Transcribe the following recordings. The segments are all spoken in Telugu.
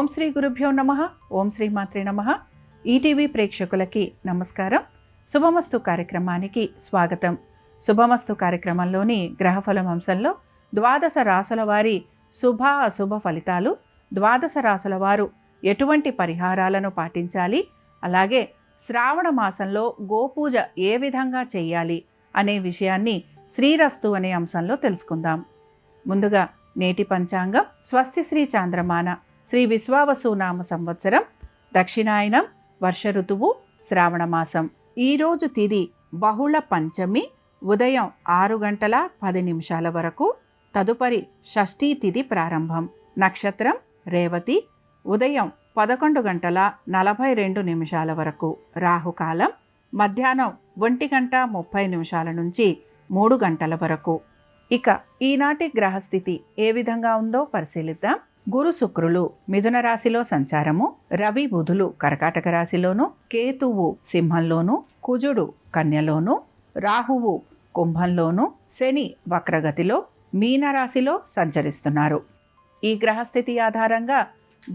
ఓం శ్రీ గురుభ్యో నమః. ఓం శ్రీ మాత్రే నమః. ఈటీవీ ప్రేక్షకులకి నమస్కారం. శుభమస్తు కార్యక్రమానికి స్వాగతం. శుభమస్తు కార్యక్రమంలోని గ్రహఫలం అంశంలో ద్వాదశ రాసుల వారి శుభ అశుభ ఫలితాలు, ద్వాదశ రాసుల వారు ఎటువంటి పరిహారాలను పాటించాలి, అలాగే శ్రావణ మాసంలో గోపూజ ఏ విధంగా చేయాలి అనే విషయాన్ని శ్రీరస్తు అనే అంశంలో తెలుసుకుందాం. ముందుగా నేటి పంచాంగం. స్వస్తి శ్రీ చాంద్రమాన శ్రీ విశ్వావసునామ సంవత్సరం, దక్షిణాయనం, వర్ష ఋతువు, శ్రావణ మాసం. ఈరోజు తిథి బహుళ పంచమి, ఉదయం 6:10 వరకు. తదుపరి షష్ఠీ తిథి ప్రారంభం. నక్షత్రం రేవతి, ఉదయం 11:42 వరకు. రాహుకాలం మధ్యాహ్నం 1:30 నుంచి 3 గంటల వరకు. ఇక ఈనాటి గ్రహస్థితి ఏ విధంగా ఉందో పరిశీలిద్దాం. గురు శుక్రులు మిథున రాశిలో సంచారము, రవి బుధులు కర్కాటక రాశిలోను, కేతువు సింహంలోను, కుజుడు కన్యలోను, రాహువు కుంభంలోను, శని వక్రగతిలో మీనరాశిలో సంచరిస్తున్నారు. ఈ గ్రహస్థితి ఆధారంగా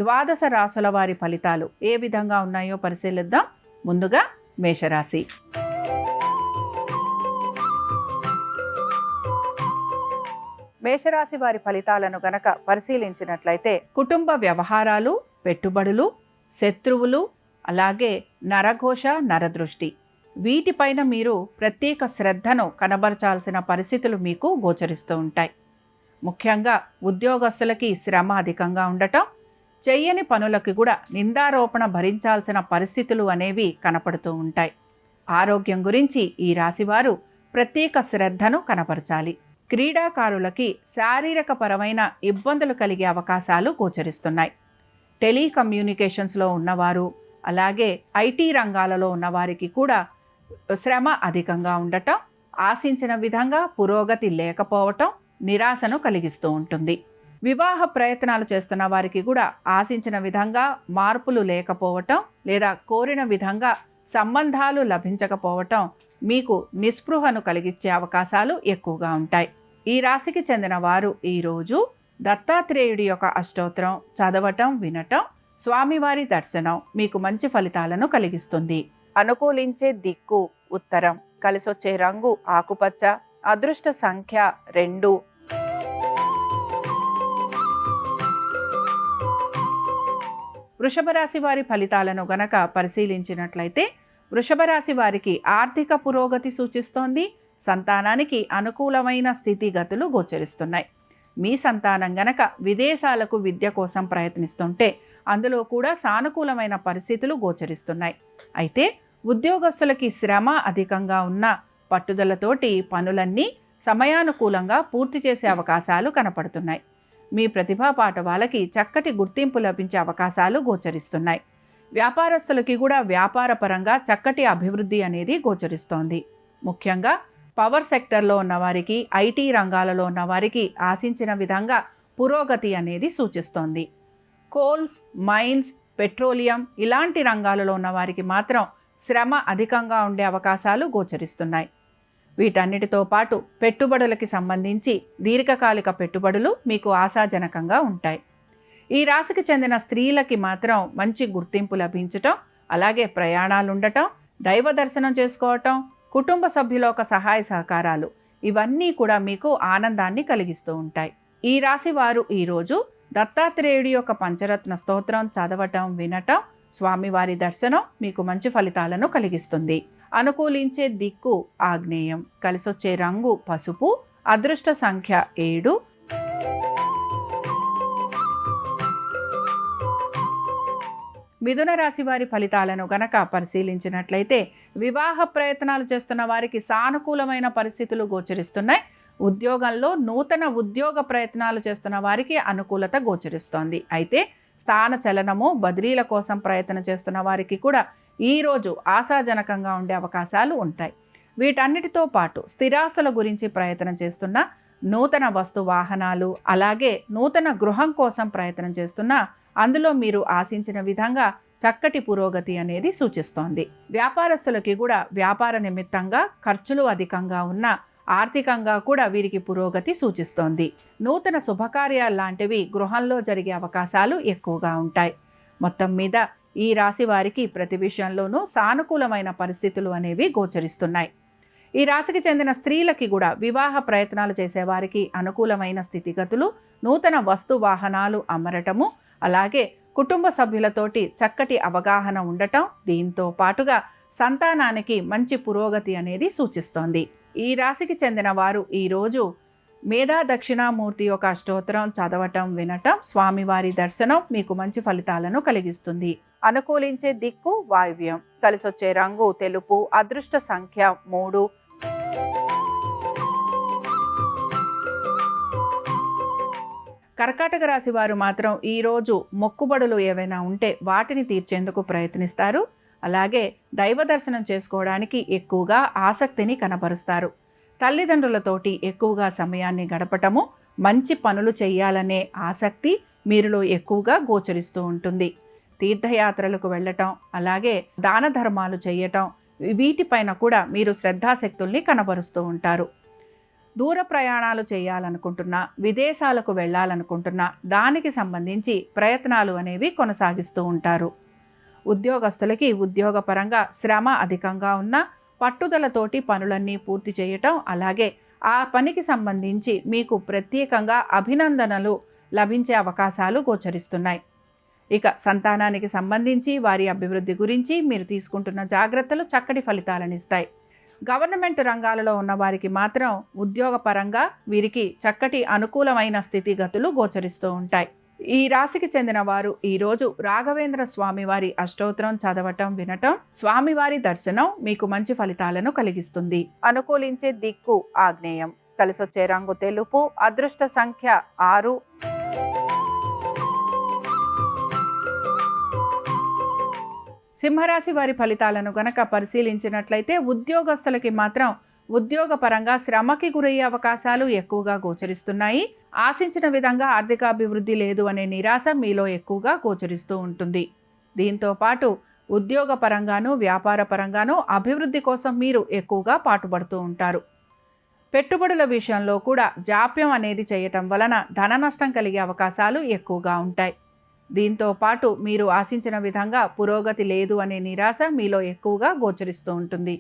ద్వాదశ రాసుల వారి ఫలితాలు ఏ విధంగా ఉన్నాయో పరిశీలిద్దాం. ముందుగా మేషరాశి. మేషరాశి వారి ఫలితాలను గనక పరిశీలించినట్లయితే కుటుంబ వ్యవహారాలు, పెట్టుబడులు, శత్రువులు, అలాగే నరఘోష, నరదృష్టి, వీటిపైన మీరు ప్రత్యేక శ్రద్ధను కనబరచాల్సిన పరిస్థితులు మీకు గోచరిస్తూ ఉంటాయి. ముఖ్యంగా ఉద్యోగస్తులకి శ్రమ అధికంగా ఉండటం, చెయ్యని పనులకి కూడా నిందారోపణ భరించాల్సిన పరిస్థితులు అనేవి కనపడుతూ ఉంటాయి. ఆరోగ్యం గురించి ఈ రాశివారు ప్రత్యేక శ్రద్ధను కనపరచాలి. క్రీడాకారులకి శారీరక పరమైన ఇబ్బందులు కలిగే అవకాశాలు గోచరిస్తున్నాయి. టెలికమ్యూనికేషన్స్లో ఉన్నవారు, అలాగే ఐటీ రంగాలలో ఉన్నవారికి కూడా శ్రమ అధికంగా ఉండటం, ఆశించిన విధంగా పురోగతి లేకపోవటం నిరాశను కలిగిస్తూ ఉంటుంది. వివాహ ప్రయత్నాలు చేస్తున్న వారికి కూడా ఆశించిన విధంగా మార్పులు లేకపోవటం, లేదా కోరిన విధంగా సంబంధాలు లభించకపోవటం మీకు నిస్పృహను కలిగించే అవకాశాలు ఎక్కువగా ఉంటాయి. ఈ రాశికి చెందిన వారు ఈరోజు దత్తాత్రేయుడి యొక్క అష్టోత్తరం చదవటం, వినటం, స్వామివారి దర్శనం మీకు మంచి ఫలితాలను కలిగిస్తుంది. అనుకూలించే దిక్కు ఉత్తరం, కలిసొచ్చే రంగు ఆకుపచ్చ, అదృష్ట సంఖ్య 2. వృషభ రాశి వారి ఫలితాలను గనక పరిశీలించినట్లయితే వృషభ రాశి వారికి ఆర్థిక పురోగతి సూచిస్తోంది. సంతానానికి అనుకూలమైన స్థితిగతులు గోచరిస్తున్నాయి. మీ సంతానం గనక విదేశాలకు విద్య కోసం ప్రయత్నిస్తుంటే అందులో కూడా సానుకూలమైన పరిస్థితులు గోచరిస్తున్నాయి. అయితే ఉద్యోగస్తులకి శ్రమ అధికంగా ఉన్న పట్టుదలతోటి పనులన్నీ సమయానుకూలంగా పూర్తి చేసే అవకాశాలు కనపడుతున్నాయి. మీ ప్రతిభా పాఠవాలకి చక్కటి గుర్తింపు లభించే అవకాశాలు గోచరిస్తున్నాయి. వ్యాపారస్తులకి కూడా వ్యాపార పరంగా చక్కటి అభివృద్ధి అనేది గోచరిస్తోంది. ముఖ్యంగా పవర్ సెక్టర్లో ఉన్నవారికి, ఐటీ రంగాలలో ఉన్నవారికి ఆశించిన విధంగా పురోగతి అనేది సూచిస్తోంది. కోల్స్, మైన్స్, పెట్రోలియం ఇలాంటి రంగాలలో ఉన్నవారికి మాత్రం శ్రమ అధికంగా ఉండే అవకాశాలు గోచరిస్తున్నాయి. వీటన్నిటితో పాటు పెట్టుబడులకి సంబంధించి దీర్ఘకాలిక పెట్టుబడులు మీకు ఆశాజనకంగా ఉంటాయి. ఈ రాశికి చెందిన స్త్రీలకి మాత్రం మంచి గుర్తింపు లభించటం, అలాగే ప్రయాణాలు ఉండటం, దైవ దర్శనం చేసుకోవటం, కుటుంబ సభ్యుల యొక్క సహాయ సహకారాలు ఇవన్నీ కూడా మీకు ఆనందాన్ని కలిగిస్తూ ఉంటాయి. ఈ రాశి వారు ఈరోజు దత్తాత్రేయుడి యొక్క పంచరత్న స్తోత్రం చదవటం, వినటం, స్వామివారి దర్శనం మీకు మంచి ఫలితాలను కలిగిస్తుంది. అనుకూలించే దిక్కు ఆగ్నేయం, కలిసొచ్చే రంగు పసుపు, అదృష్ట సంఖ్య 7. మిథున రాశి వారి ఫలితాలను గనక పరిశీలించినట్లయితే వివాహ ప్రయత్నాలు చేస్తున్న వారికి సానుకూలమైన పరిస్థితులు గోచరిస్తున్నాయి. ఉద్యోగంలో నూతన ఉద్యోగ ప్రయత్నాలు చేస్తున్న వారికి అనుకూలత గోచరిస్తోంది. అయితే స్థాన చలనము, బదిలీల కోసం ప్రయత్నం చేస్తున్న వారికి కూడా ఈరోజు ఆశాజనకంగా ఉండే అవకాశాలు ఉంటాయి. వీటన్నిటితో పాటు స్థిరాస్తుల గురించి ప్రయత్నం చేస్తున్న, నూతన వస్తు వాహనాలు, అలాగే నూతన గృహం కోసం ప్రయత్నం చేస్తున్న అందులో మీరు ఆశించిన విధంగా చక్కటి పురోగతి అనేది సూచిస్తోంది. వ్యాపారస్తులకి కూడా వ్యాపార నిమిత్తంగా ఖర్చులు అధికంగా ఉన్న ఆర్థికంగా కూడా వీరికి పురోగతి సూచిస్తోంది. నూతన శుభకార్యాలు లాంటివి గృహంలో జరిగే అవకాశాలు ఎక్కువగా ఉంటాయి. మొత్తం మీద ఈ రాశి వారికి ప్రతి విషయంలోనూ సానుకూలమైన పరిస్థితులు అనేవి గోచరిస్తున్నాయి. ఈ రాశికి చెందిన స్త్రీలకి కూడా వివాహ ప్రయత్నాలు చేసేవారికి అనుకూలమైన స్థితిగతులు, నూతన వస్తు వాహనాలు అమరటము, అలాగే కుటుంబ సభ్యులతోటి చక్కటి అవగాహన ఉండటం, దీంతో పాటుగా సంతానానికి మంచి పురోగతి అనేది సూచిస్తోంది. ఈ రాశికి చెందిన వారు ఈరోజు మేధా దక్షిణామూర్తి యొక్క అష్టోత్తరం చదవటం, వినటం, స్వామివారి దర్శనం మీకు మంచి ఫలితాలను కలిగిస్తుంది. అనుకూలించే దిక్కు వాయువ్యం, కలిసొచ్చే రంగు తెలుపు, అదృష్ట సంఖ్య 3. కర్కాటక రాశి వారు మాత్రం ఈరోజు మొక్కుబడులు ఏవైనా ఉంటే వాటిని తీర్చేందుకు ప్రయత్నిస్తారు. అలాగే దైవ దర్శనం చేసుకోవడానికి ఎక్కువగా ఆసక్తిని కనబరుస్తారు. తల్లిదండ్రులతోటి ఎక్కువగా సమయాన్ని గడపటము, మంచి పనులు చేయాలనే ఆసక్తి మీరులో ఎక్కువగా గోచరిస్తూ ఉంటుంది. తీర్థయాత్రలకు వెళ్ళటం, అలాగే దాన ధర్మాలు చేయటం, వీటిపైన కూడా మీరు శ్రద్ధాశక్తుల్ని కనబరుస్తూ ఉంటారు. దూర ప్రయాణాలు చేయాలనుకుంటున్నా, విదేశాలకు వెళ్ళాలనుకుంటున్నా దానికి సంబంధించి ప్రయత్నాలు అనేవి కొనసాగిస్తూ ఉంటారు. ఉద్యోగస్తులకి ఉద్యోగపరంగా శ్రమ అధికంగా ఉన్నా పట్టుదలతోటి పనులన్నీ పూర్తి చేయటం, అలాగే ఆ పనికి సంబంధించి మీకు ప్రత్యేకంగా అభినందనలు లభించే అవకాశాలు గోచరిస్తున్నాయి. ఇక సంతానానికి సంబంధించి వారి అభివృద్ధి గురించి మీరు తీసుకుంటున్న జాగ్రత్తలు చక్కటి ఫలితాలనిస్తాయి. గవర్నమెంట్ రంగాలలో ఉన్న వారికి మాత్రం ఉద్యోగపరంగా వీరికి చక్కటి అనుకూలమైన స్థితిగతులు గోచరిస్తూ ఉంటాయి. ఈ రాశికి చెందిన వారు ఈరోజు రాఘవేంద్ర స్వామివారి అష్టోత్తరం చదవటం, వినటం, స్వామివారి దర్శనం మీకు మంచి ఫలితాలను కలిగిస్తుంది. అనుకూలించే దిక్కు ఆగ్నేయం, కలిసొచ్చే రంగు తెలుపు, అదృష్ట సంఖ్య 6. సింహరాశి వారి ఫలితాలను గనక పరిశీలించినట్లయితే ఉద్యోగస్తులకి మాత్రం ఉద్యోగపరంగా శ్రమకి గురయ్యే అవకాశాలు ఎక్కువగా గోచరిస్తున్నాయి. ఆశించిన విధంగా ఆర్థికాభివృద్ధి లేదు అనే నిరాశ మీలో ఎక్కువగా గోచరిస్తూ ఉంటుంది. దీంతో పాటు ఉద్యోగపరంగాను వ్యాపార పరంగాను అభివృద్ధి కోసం మీరు ఎక్కువగా పాటుపడుతూ ఉంటారు. పెట్టుబడుల విషయంలో కూడా జాప్యం అనేది చేయటం వలన ధన నష్టం కలిగే అవకాశాలు ఎక్కువగా ఉంటాయి. దీంతో పాటు మీరు ఆశించిన విధంగా పురోగతి లేదు అనే నిరాశ మీలో ఎక్కువగా గోచరిస్తూ ఉంటుంది.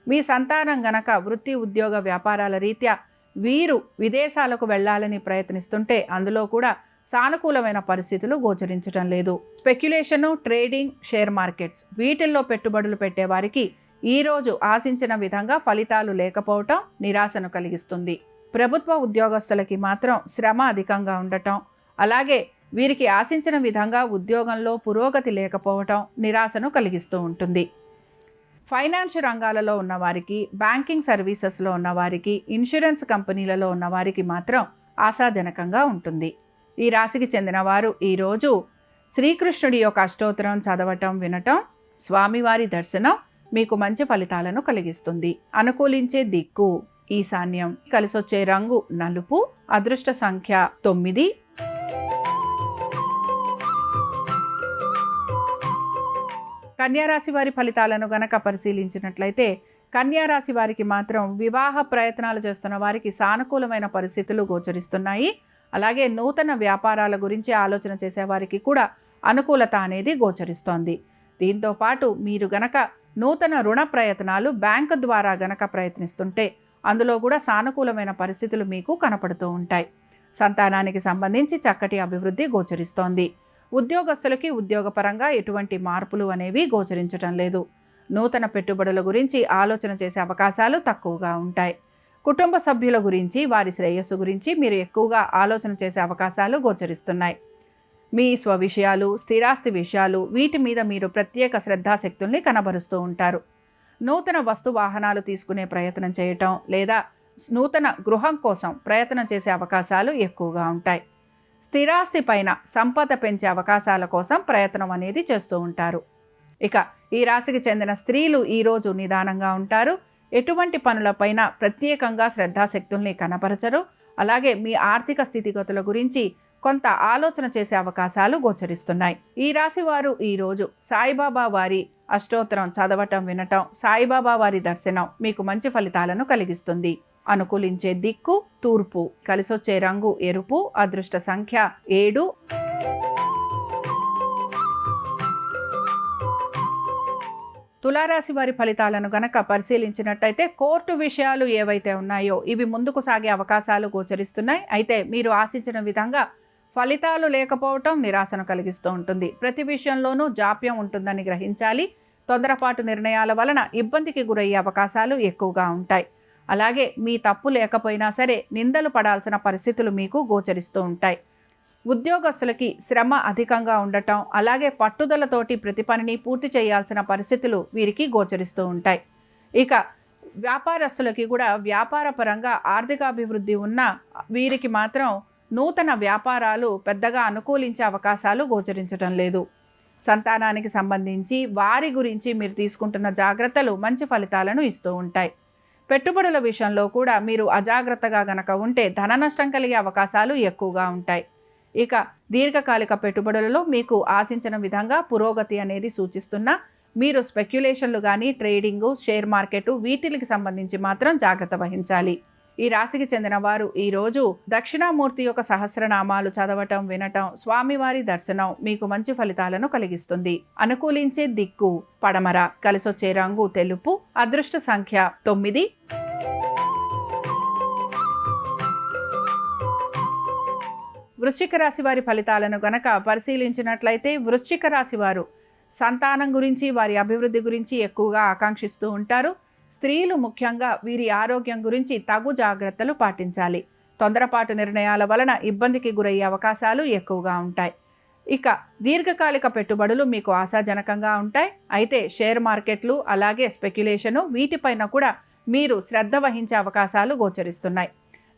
మీ సంతానం గనక వృత్తి ఉద్యోగ వ్యాపారాల రీత్యా వీరు విదేశాలకు వెళ్ళాలని ప్రయత్నిస్తుంటే అందులో కూడా సానుకూలమైన పరిస్థితులు గోచరించడం లేదు. స్పెక్యులేషను, ట్రేడింగ్, షేర్ మార్కెట్స్ వీటిల్లో పెట్టుబడులు పెట్టేవారికి ఈరోజు ఆశించిన విధంగా ఫలితాలు లేకపోవటం నిరాశను కలిగిస్తుంది. ప్రభుత్వ ఉద్యోగస్తులకి మాత్రం శ్రమ అధికంగా ఉండటం, అలాగే వీరికి ఆశించిన విధంగా ఉద్యోగంలో పురోగతి లేకపోవటం నిరాశను కలిగిస్తూ ఉంటుంది. ఫైనాన్స్ రంగాలలో ఉన్నవారికి, బ్యాంకింగ్ సర్వీసెస్లో ఉన్నవారికి, ఇన్సూరెన్స్ కంపెనీలలో ఉన్నవారికి మాత్రం ఆశాజనకంగా ఉంటుంది. ఈ రాశికి చెందిన వారు ఈరోజు శ్రీకృష్ణుడి యొక్క అష్టోత్తరం చదవటం, వినటం, స్వామివారి దర్శనం మీకు మంచి ఫలితాలను కలిగిస్తుంది. అనుకూలించే దిక్కు ఈశాన్యం, కలిసొచ్చే రంగు నలుపు, అదృష్ట సంఖ్య 9. కన్యారాశి వారి ఫలితాలను గనక పరిశీలించినట్లయితే కన్యారాశి వారికి మాత్రం వివాహ ప్రయత్నాలు చేస్తున్న వారికి సానుకూలమైన పరిస్థితులు గోచరిస్తున్నాయి. అలాగే నూతన వ్యాపారాల గురించి ఆలోచన చేసేవారికి కూడా అనుకూలత అనేది గోచరిస్తోంది. దీంతో పాటు మీరు గనక నూతన రుణ ప్రయత్నాలు బ్యాంకు ద్వారా గనక ప్రయత్నిస్తుంటే అందులో కూడా సానుకూలమైన పరిస్థితులు మీకు కనపడుతూ ఉంటాయి. సంతానానికి సంబంధించి చక్కటి అభివృద్ధి గోచరిస్తోంది. ఉద్యోగస్తులకి ఉద్యోగపరంగా ఎటువంటి మార్పులు అనేవి గోచరించటం లేదు. నూతన పెట్టుబడుల గురించి ఆలోచన చేసే అవకాశాలు తక్కువగా ఉంటాయి. కుటుంబ సభ్యుల గురించి, వారి శ్రేయస్సు గురించి మీరు ఎక్కువగా ఆలోచన చేసే అవకాశాలు గోచరిస్తున్నాయి. మీ స్వవిషయాలు, స్థిరాస్తి విషయాలు వీటి మీద మీరు ప్రత్యేక శ్రద్ధాశక్తుల్ని కనబరుస్తూ ఉంటారు. నూతన వస్తు వాహనాలు తీసుకునే ప్రయత్నం చేయటం లేదా నూతన గృహం కోసం ప్రయత్నం చేసే అవకాశాలు ఎక్కువగా ఉంటాయి. స్థిరాస్తి పైన సంపద పెంచే అవకాశాల కోసం ప్రయత్నం అనేది చేస్తూ ఉంటారు. ఇక ఈ రాశికి చెందిన స్త్రీలు ఈరోజు నిదానంగా ఉంటారు. ఎటువంటి పనులపైన ప్రత్యేకంగా శ్రద్ధాశక్తుల్ని కనపరచరు. అలాగే మీ ఆర్థిక స్థితిగతుల గురించి కొంత ఆలోచన చేసే అవకాశాలు గోచరిస్తున్నాయి. ఈ రాశి వారు ఈరోజు సాయిబాబా వారి అష్టోత్తరం చదవటం, వినటం, సాయిబాబా వారి దర్శనం మీకు మంచి ఫలితాలను కలిగిస్తుంది. అనుకూలించే దిక్కు తూర్పు, కలిసొచ్చే రంగు ఎరుపు, అదృష్ట సంఖ్య 7. తులారాశి వారి ఫలితాలను గనక పరిశీలించినట్టయితే కోర్టు విషయాలు ఏవైతే ఉన్నాయో ఇవి ముందుకు సాగే అవకాశాలు గోచరిస్తున్నాయి. అయితే మీరు ఆశించిన విధంగా ఫలితాలు లేకపోవటం నిరాశను కలిగిస్తూ ఉంటుంది. ప్రతి విషయంలోనూ జాప్యం ఉంటుందని గ్రహించాలి. తొందరపాటు నిర్ణయాల వలన ఇబ్బందికి గురయ్యే అవకాశాలు ఎక్కువగా ఉంటాయి. అలాగే మీ తప్పు లేకపోయినా సరే నిందలు పడాల్సిన పరిస్థితులు మీకు గోచరిస్తూ ఉంటాయి. ఉద్యోగస్తులకి శ్రమ అధికంగా ఉండటం, అలాగే పట్టుదలతోటి ప్రతి పనిని పూర్తి చేయాల్సిన పరిస్థితులు వీరికి గోచరిస్తూ ఉంటాయి. ఇక వ్యాపారస్తులకి కూడా వ్యాపార పరంగా ఆర్థికాభివృద్ధి ఉన్న వీరికి మాత్రం నూతన వ్యాపారాలు పెద్దగా అనుకూలించే అవకాశాలు గోచరించడం లేదు. సంతానానికి సంబంధించి వారి గురించి మీరు తీసుకుంటున్న జాగ్రత్తలు మంచి ఫలితాలను ఇస్తూ ఉంటాయి. పెట్టుబడుల విషయంలో కూడా మీరు అజాగ్రత్తగా గనక ఉంటే ధన నష్టం కలిగే అవకాశాలు ఎక్కువగా ఉంటాయి. ఇక దీర్ఘకాలిక పెట్టుబడులలో మీకు ఆశించిన విధంగా పురోగతి అనేది సూచిస్తున్నా మీరు స్పెక్యులేషన్లు కానీ ట్రేడింగు, షేర్ మార్కెట్ వీటికి సంబంధించి మాత్రం జాగ్రత్త వహించాలి. ఈ రాశికి చెందిన వారు ఈరోజు దక్షిణామూర్తి యొక్క సహస్రనామాలు చదవటం, వినటం, స్వామివారి దర్శనం మీకు మంచి ఫలితాలను కలిగిస్తుంది. అనుకూలించే దిక్కు పడమర, కలిసొచ్చే రంగు తెలుపు, అదృష్ట సంఖ్య 9. వృశ్చిక రాశి వారి ఫలితాలను గనక పరిశీలించినట్లయితే వృశ్చిక రాశి వారు సంతానం గురించి, వారి అభివృద్ధి గురించి ఎక్కువగా ఆకాంక్షిస్తూ ఉంటారు. స్త్రీలు ముఖ్యంగా వీరి ఆరోగ్యం గురించి తగు జాగ్రత్తలు పాటించాలి. తొందరపాటు నిర్ణయాల వలన ఇబ్బందికి గురయ్యే అవకాశాలు ఎక్కువగా ఉంటాయి. ఇక దీర్ఘకాలిక పెట్టుబడులు మీకు ఆశాజనకంగా ఉంటాయి. అయితే షేర్ మార్కెట్లు, అలాగే స్పెక్యులేషను వీటిపైన కూడా మీరు శ్రద్ధ వహించే అవకాశాలు గోచరిస్తున్నాయి.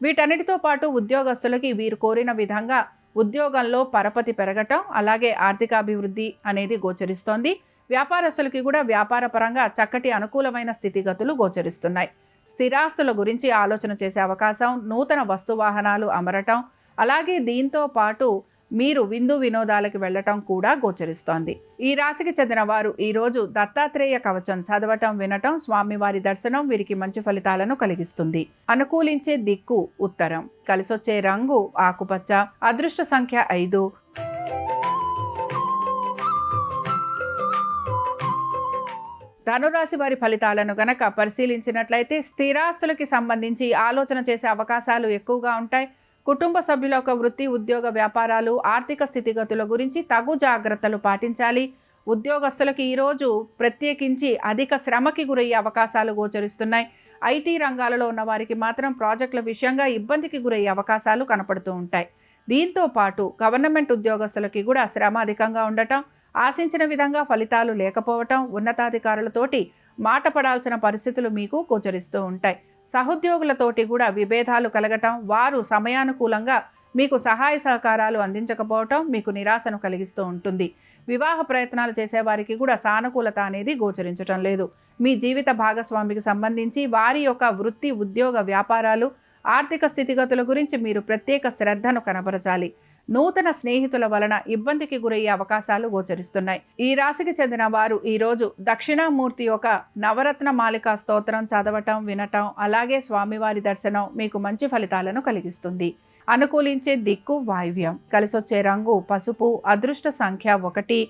వీటన్నిటితో పాటు ఉద్యోగస్తులకి వీరు కోరిన విధంగా ఉద్యోగంలో పరపతి పెరగటం, అలాగే ఆర్థికాభివృద్ధి అనేది గోచరిస్తోంది. వ్యాపారస్తులకి కూడా వ్యాపార పరంగా చక్కటి అనుకూలమైన స్థితిగతులు గోచరిస్తున్నాయి. స్థిరాస్తుల గురించి ఆలోచన చేసే అవకాశం, నూతన వస్తువాహనాలు అమరటం, అలాగే దీంతో పాటు మీరు విందు వినోదాలకు వెళ్ళటం కూడా గోచరిస్తోంది. ఈ రాశికి చెందిన వారు ఈరోజు దత్తాత్రేయ కవచం చదవటం, వినటం, స్వామివారి దర్శనం వీరికి మంచి ఫలితాలను కలిగిస్తుంది. అనుకూలించే దిక్కు ఉత్తరం, కలిసొచ్చే రంగు ఆకుపచ్చ, అదృష్ట సంఖ్య 5. ధనురాశి వారి ఫలితాలను గనక పరిశీలించినట్లయితే స్థిరాస్తులకి సంబంధించి ఆలోచన చేసే అవకాశాలు ఎక్కువగా ఉంటాయి. కుటుంబ సభ్యుల యొక్క వృత్తి, ఉద్యోగ, వ్యాపారాలు, ఆర్థిక స్థితిగతుల గురించి తగు జాగ్రత్తలు పాటించాలి. ఉద్యోగస్తులకి ఈరోజు ప్రత్యేకించి అధిక శ్రమకి గురయ్యే అవకాశాలు గోచరిస్తున్నాయి. ఐటీ రంగాలలో ఉన్న వారికి మాత్రం ప్రాజెక్టుల విషయంగా ఇబ్బందికి గురయ్యే అవకాశాలు కనపడుతూ ఉంటాయి. దీంతో పాటు గవర్నమెంట్ ఉద్యోగస్తులకి కూడా శ్రమ అధికంగా ఉండటం, ఆశించిన విధంగా ఫలితాలు లేకపోవటం, ఉన్నతాధికారులతోటి మాట పడాల్సిన పరిస్థితులు మీకు గోచరిస్తూ ఉంటాయి. సహోద్యోగులతోటి కూడా విభేదాలు కలగటం, వారు సమయానుకూలంగా మీకు సహాయ సహకారాలు అందించకపోవటం మీకు నిరాశను కలిగిస్తూ ఉంటుంది. వివాహ ప్రయత్నాలు చేసేవారికి కూడా సానుకూలత అనేది గోచరించటం లేదు. మీ జీవిత భాగస్వామికి సంబంధించి వారి యొక్క వృత్తి, ఉద్యోగ, వ్యాపారాలు, ఆర్థిక స్థితిగతుల గురించి మీరు ప్రత్యేక శ్రద్ధను కనబరచాలి. నూతన స్నేహితుల వలన ఇబ్బందికి గురయ్యే అవకాశాలు గోచరిస్తున్నాయి. ఈ రాశికి చెందిన వారు ఈరోజు దక్షిణామూర్తి యొక్క నవరత్న మాలికా స్తోత్రం చదవటం, వినటం, అలాగే స్వామివారి దర్శనం మీకు మంచి ఫలితాలను కలిగిస్తుంది. అనుకూలించే దిక్కు వాయువ్యం, కలిసొచ్చే రంగు పసుపు, అదృష్ట సంఖ్య 1.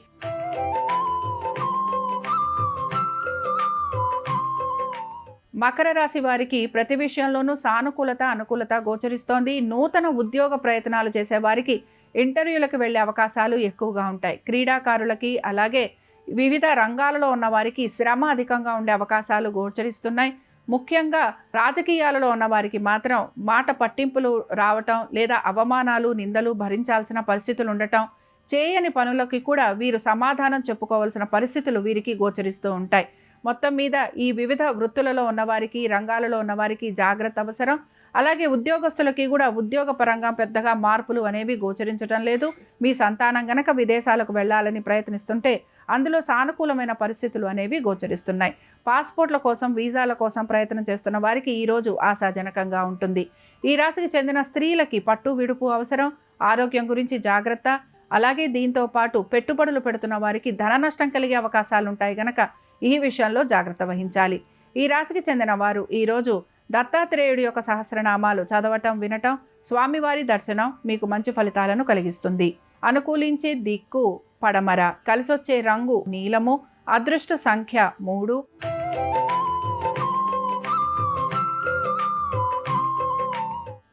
మకర రాశి వారికి ప్రతి విషయంలోనూ సానుకూలత, అనుకూలత గోచరిస్తోంది. నూతన ఉద్యోగ ప్రయత్నాలు చేసే వారికి ఇంటర్వ్యూలకు వెళ్ళే అవకాశాలు ఎక్కువగా ఉంటాయి. క్రీడాకారులకి, అలాగే వివిధ రంగాలలో ఉన్న వారికి శ్రమ అధికంగా ఉండే అవకాశాలు గోచరిస్తున్నాయి. ముఖ్యంగా రాజకీయాలలో ఉన్న వారికి మాత్రం మాట పట్టింపులు రావటం, లేదా అవమానాలు, నిందలు భరించాల్సిన పరిస్థితులు ఉండటం, చేయని పనులకి కూడా వీరు సమాధానం చెప్పుకోవాల్సిన పరిస్థితులు వీరికి గోచరిస్తూ ఉంటాయి. మొత్తం మీద ఈ వివిధ వృత్తులలో ఉన్నవారికి, రంగాలలో ఉన్నవారికి జాగ్రత్త అవసరం. అలాగే ఉద్యోగస్తులకి కూడా ఉద్యోగ పరంగా పెద్దగా మార్పులు అనేవి గోచరించడం లేదు. మీ సంతానం గనక విదేశాలకు వెళ్ళాలని ప్రయత్నిస్తుంటే అందులో సానుకూలమైన పరిస్థితులు అనేవి గోచరిస్తున్నాయి. పాస్పోర్ట్ల కోసం, వీసాల కోసం ప్రయత్నం చేస్తున్న వారికి ఈరోజు ఆశాజనకంగా ఉంటుంది. ఈ రాశికి చెందిన స్త్రీలకి పట్టు విడుపు అవసరం, ఆరోగ్యం గురించి జాగ్రత్త. అలాగే దీంతో పాటు పెట్టుబడులు పెడుతున్న వారికి ధన నష్టం కలిగే అవకాశాలు ఉంటాయి గనక ఈ విషయంలో జాగ్రత్త వహించాలి. ఈ రాశికి చెందిన వారు ఈరోజు దత్తాత్రేయుడి యొక్క సహస్రనామాలు చదవటం వినటం స్వామివారి దర్శనం మీకు మంచి ఫలితాలను కలిగిస్తుంది. అనుకూలించే దిక్కు పడమర, కలిసొచ్చే రంగు నీలము, అదృష్ట సంఖ్య 3.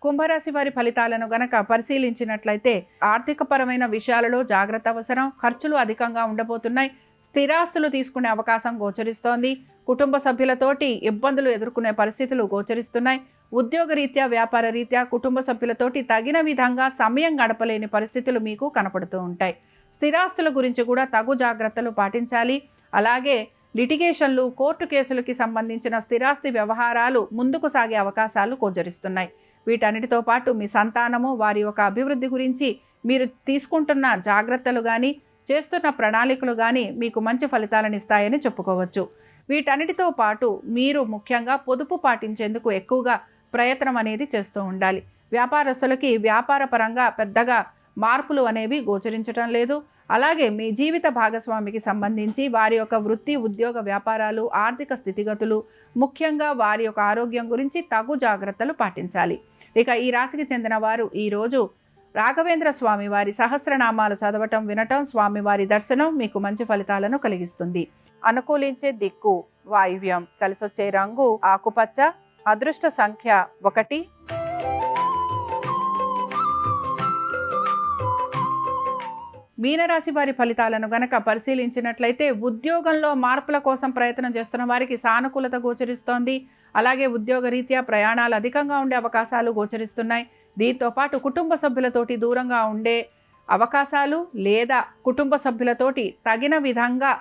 కుంభరాశి వారి ఫలితాలను గనక పరిశీలించినట్లయితే ఆర్థికపరమైన విషయాలలో జాగ్రత్త అవసరం. ఖర్చులు అధికంగా ఉండబోతున్నాయి. స్థిరాస్తులు తీసుకునే అవకాశం గోచరిస్తోంది. కుటుంబ సభ్యులతోటి ఇబ్బందులు ఎదుర్కొనే పరిస్థితులు గోచరిస్తున్నాయి. ఉద్యోగరీత్యా వ్యాపార రీత్యా కుటుంబ సభ్యులతోటి తగిన విధంగా సమయం గడపలేని పరిస్థితులు మీకు కనపడుతూ ఉంటాయి. స్థిరాస్తుల గురించి కూడా తగు జాగ్రత్తలు పాటించాలి. అలాగే లిటిగేషన్లు, కోర్టు కేసులకి సంబంధించిన స్థిరాస్తి వ్యవహారాలు ముందుకు సాగే అవకాశాలు గోచరిస్తున్నాయి. వీటన్నిటితో పాటు మీ సంతానము, వారి యొక్క అభివృద్ధి గురించి మీరు తీసుకుంటున్న జాగ్రత్తలు కానీ చేస్తున్న ప్రణాళికలు కానీ మీకు మంచి ఫలితాలను ఇస్తాయని చెప్పుకోవచ్చు. వీటన్నిటితో పాటు మీరు ముఖ్యంగా పొదుపు పాటించేందుకు ఎక్కువగా ప్రయత్నం అనేది చేస్తూ ఉండాలి. వ్యాపారస్తులకి వ్యాపార పరంగా పెద్దగా మార్పులు అనేవి గోచరించడం లేదు. అలాగే మీ జీవిత భాగస్వామికి సంబంధించి వారి యొక్క వృత్తి, ఉద్యోగ, వ్యాపారాలు, ఆర్థిక స్థితిగతులు, ముఖ్యంగా వారి యొక్క ఆరోగ్యం గురించి తగు జాగ్రత్తలు పాటించాలి. ఇక ఈ రాశికి చెందిన వారు ఈరోజు రాఘవేంద్ర స్వామి వారి సహస్రనామాలు చదవటం వినటం, స్వామివారి దర్శనం మీకు మంచి ఫలితాలను కలిగిస్తుంది. అనుకూలించే దిక్కు వాయువ్యం, కలిసొచ్చే రంగు ఆకుపచ్చ, అదృష్ట సంఖ్య 1. మీనరాశి వారి ఫలితాలను గనక పరిశీలించినట్లయితే ఉద్యోగంలో మార్పుల కోసం ప్రయత్నం చేస్తున్న వారికి సానుకూలత గోచరిస్తోంది. అలాగే ఉద్యోగ రీత్యా ప్రయాణాలు అధికంగా ఉండే అవకాశాలు గోచరిస్తున్నాయి. దీంతో పాటు కుటుంబ సభ్యులతోటి దూరంగా ఉండే అవకాశాలు లేదా కుటుంబ సభ్యులతోటి తగిన విధంగా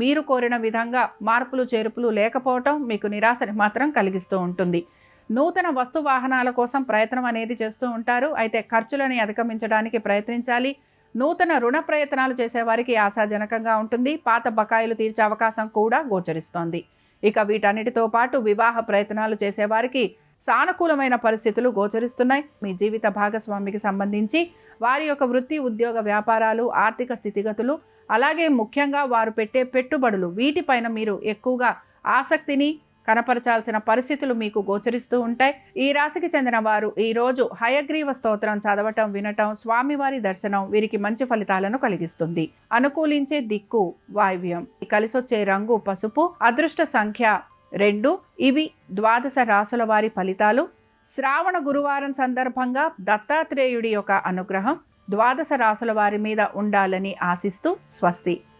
మీరు కోరిన విధంగా మార్పులు చేర్పులు లేకపోవటం మీకు నిరాశని మాత్రం కలిగిస్తూ ఉంటుంది. నూతన వస్తు వాహనాల కోసం ప్రయత్నం అనేది చేస్తూ ఉంటారు. అయితే ఖర్చులని అధిగమించడానికి ప్రయత్నించాలి. నూతన రుణ ప్రయత్నాలు చేసేవారికి ఆశాజనకంగా ఉంటుంది. పాత బకాయిలు తీర్చే అవకాశం కూడా గోచరిస్తోంది. ఇక వీటన్నిటితో పాటు వివాహ ప్రయత్నాలు చేసేవారికి సానుకూలమైన పరిస్థితులు గోచరిస్తున్నాయి. మీ జీవిత భాగస్వామికి సంబంధించి వారి యొక్క వృత్తి, ఉద్యోగ, వ్యాపారాలు, ఆర్థిక స్థితిగతులు, అలాగే ముఖ్యంగా వారు పెట్టే పెట్టుబడులు, వీటిపైన మీరు ఎక్కువగా ఆసక్తిని కనపరచాల్సిన పరిస్థితులు మీకు గోచరిస్తూ ఉంటాయి. ఈ రాశికి చెందిన వారు ఈరోజు హయగ్రీవ స్తోత్రం చదవటం వినటం, స్వామివారి దర్శనం వీరికి మంచి ఫలితాలను కలిగిస్తుంది. అనుకూలించే దిక్కు వాయువ్యం, కలిసొచ్చే రంగు పసుపు, అదృష్ట సంఖ్య 2. ఇవి ద్వాదశ రాసుల వారి ఫలితాలు. శ్రావణ గురువారం సందర్భంగా దత్తాత్రేయుడి యొక్క అనుగ్రహం ద్వాదశ రాసుల వారి మీద ఉండాలని ఆశిస్తూ స్వస్తి.